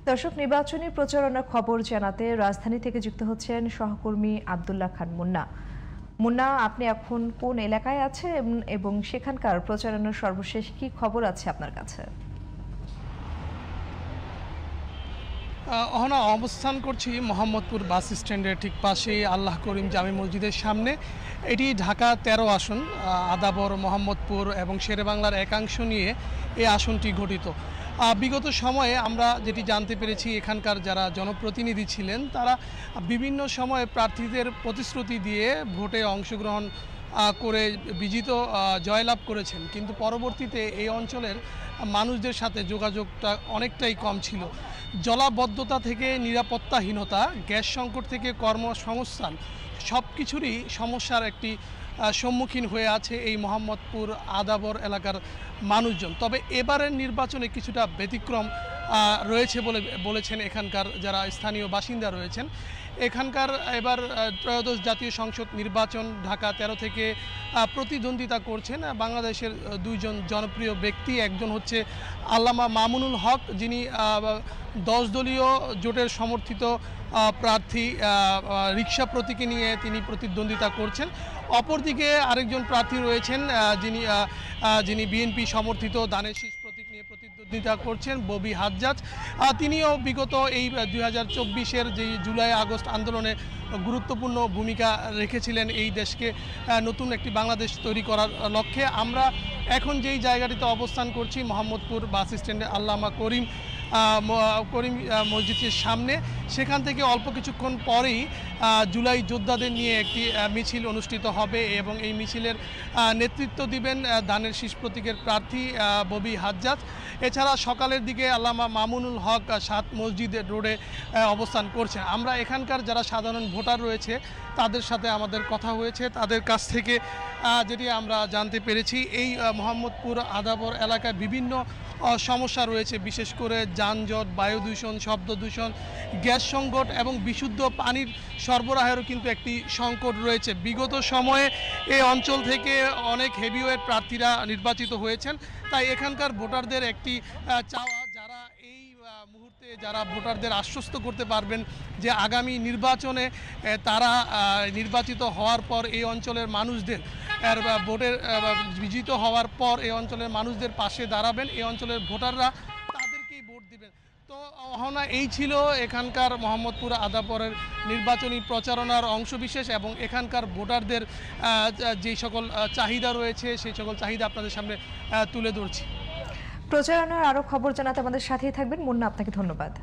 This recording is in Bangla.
দর্শক, নির্বাচনী প্রচারণার খবর জানাতে রাজধানী থেকে যুক্ত হচ্ছেন সহকর্মী আব্দুল্লাহ খান মুন্না। মুন্না, আপনি এখন কোন এলাকায় আছেন এবং সেখানকার প্রচারণার সর্বশেষ কি খবর আছে আপনার কাছে? অহনা অবস্থান করছি মোহাম্মদপুর বাস স্ট্যান্ডের ঠিক পাশেই আল্লাহ করিম জামে মসজিদের সামনে। এটি ঢাকা ১৩ আসন, আদাবর, মোহাম্মদপুর এবং শেরেবাংলার একাংশ নিয়ে এই আসনটি গঠিত। বিগত সময়ে আমরা যেটি জানতে পেরেছি, এখানকার যারা জনপ্রতিনিধি ছিলেন তারা বিভিন্ন সময়ে প্রার্থীদের প্রতিশ্রুতি দিয়ে ভোটে অংশগ্রহণ করে বিজিত জয়লাভ করেছেন, কিন্তু পরবর্তীতে এই অঞ্চলের মানুষদের সাথে যোগাযোগটা অনেকটাই কম ছিল। জলাবদ্ধতা থেকে নিরাপত্তাহীনতা, গ্যাস সংকট থেকে কর্মসংস্থান, সব কিছুরই সমস্যার একটি সম্মুখীন হয়ে আছে এই মোহাম্মদপুর আদাবর এলাকার মানুষজন। তবে এবারের নির্বাচনে কিছুটা ব্যতিক্রম রয়েছে বলে বলেছেন এখানকার যারা স্থানীয় বাসিন্দা রয়েছেন। এখানকার এবার ত্রয়োদশ জাতীয় সংসদ নির্বাচন ঢাকা ১৩ থেকে প্রতিদ্বন্দ্বিতা করছেন বাংলাদেশের দুইজন জনপ্রিয় ব্যক্তি। একজন হচ্ছে আল্লামা মামুনুল হক, যিনি ১০ দলীয় জোটের সমর্থিত প্রার্থী, রিকশা প্রতীকে নিয়ে তিনি প্রতিদ্বন্দ্বিতা করছেন। অপরদিকে আরেকজন প্রার্থী রয়েছেন যিনি বিএনপি সমর্থিত ধানের শীষ প্রতীক নিয়ে প্রতিদ্বন্দ্বিতা করছেন, ববি হাজ্জাজ। তিনিও বিগত এই ২০২৪-এর যে জুলাই আগস্ট আন্দোলনে গুরুত্বপূর্ণ ভূমিকা রেখেছিলেন এই দেশকে নতুন একটি বাংলাদেশ তৈরি করার লক্ষ্যে। আমরা এখন যেই জায়গাটিতে অবস্থান করছি, মোহাম্মদপুর বাস স্ট্যান্ডে আল্লামা করিম মসজিদের সামনে। সেখান থেকে অল্প কিছুক্ষণ পরেই জুলাই যোদ্ধাদের নিয়ে একটি মিছিল অনুষ্ঠিত হবে এবং এই মিছিলের নেতৃত্ব দিবেন ধানের শীষ প্রতীকের প্রার্থী ববি হাজ্জাজ। এছাড়া সকালের দিকে আল্লামা মামুনুল হক ৭ মসজিদের রোডে অবস্থান করছেন। আমরা এখানকার যারা সাধারণ ভোটার রয়েছে তাদের সাথে আমাদের কথা হয়েছে, তাদের কাছ থেকে যেটি আমরা জানতে পেরেছি, এই মোহাম্মদপুর আদাবর এলাকায় বিভিন্ন সমস্যা রয়েছে, বিশেষ করে যানজট, বায়ু দূষণ, শব্দ দূষণ, গ্যাস সংকট এবং বিশুদ্ধ পানির সরবরাহেরও কিন্তু একটি সংকট রয়েছে। বিগত সময়ে এই অঞ্চল থেকে অনেক হেভিওয়েট প্রার্থীরা নির্বাচিত হয়েছেন, তাই এখানকার ভোটারদের একটি চাওয়া, যারা এই মুহূর্তে যারা ভোটারদের আশ্বস্ত করতে পারবেন যে আগামী নির্বাচনে তারা নির্বাচিত হওয়ার পর এই অঞ্চলের মানুষদের ভোটের বিজিত হওয়ার পর এই অঞ্চলের মানুষদের পাশে দাঁড়াবেন, এই অঞ্চলের ভোটাররা তাদেরকেই ভোট দিবেন। তো অহনা এই ছিল এখানকার মোহাম্মদপুর আদাবরের নির্বাচনী প্রচারণার অংশবিশেষ এবং এখানকার ভোটারদের যে সকল চাহিদা রয়েছে সেই সকল চাহিদা আপনাদের সামনে তুলে ধরছি। প্রচারণার আরও খবর জানাতে আমাদের সাথেই থাকবেন মুন্না, আপনাকে ধন্যবাদ।